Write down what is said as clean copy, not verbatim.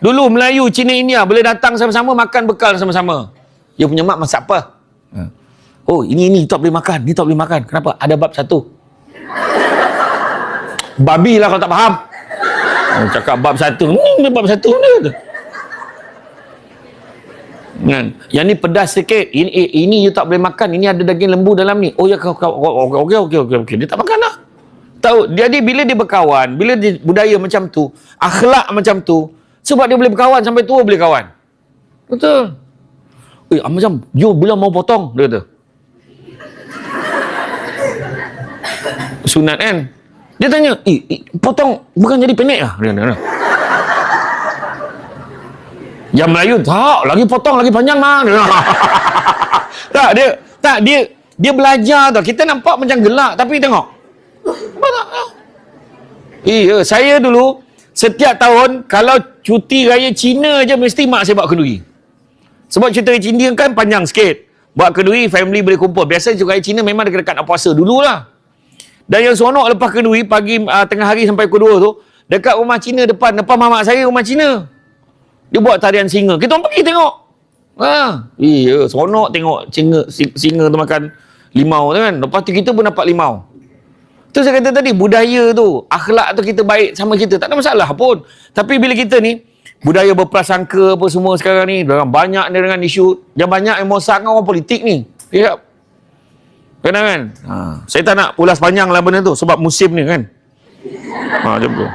Dulu Melayu, Cina, India boleh datang sama-sama, makan bekal sama-sama. Dia punya mak masak apa? Oh, ini tak boleh makan, ni tak boleh makan. Kenapa? Ada bab satu. Babi lah kalau tak faham. Cakap bab satu. Bab satu ni. Kan? Yang ni pedas sikit. Ini you tak boleh makan. Ini ada daging lembu dalam ni. Oh ya, okey. Dia tak makan lah. Tahu, jadi bila dia berkawan, bila dia budaya macam tu, akhlak macam tu, sebab dia boleh berkawan sampai tua boleh kawan. Betul. Macam, you bila mau potong, dia kata. Sunat kan? Dia tanya, potong bukan jadi pendek lah? Dia kata. Yang Melayu, tak, lagi potong lagi panjang mah. Dia belajar tau. Kita nampak macam gelak, tapi tengok. Iya, saya dulu setiap tahun kalau cuti raya Cina je mesti mak saya bawa kenduri. Sebab cuti raya Cina kan panjang sikit. Bawa kenduri, family boleh kumpul. Biasa cuti raya Cina memang dekat-dekat nak puasa dululah. Dan yang seronok lepas kenduri pagi tengah hari sampai pukul 2 tu, dekat rumah Cina depan mamak saya rumah Cina. Dia buat tarian singa. Kita orang pergi tengok. Iya, seronok tengok singa tu makan limau tu kan. Lepas tu kita pun dapat limau. Tu saya kata tadi, budaya tu, akhlak tu kita baik sama kita, tak ada masalah pun. Tapi bila kita ni, budaya berprasangka apa semua sekarang ni, banyak ni dengan isu, yang banyak yang mosakkan orang politik ni. Ya. Kan? Saya tak nak ulas panjang lah benda tu, sebab musim ni kan. Macam tu.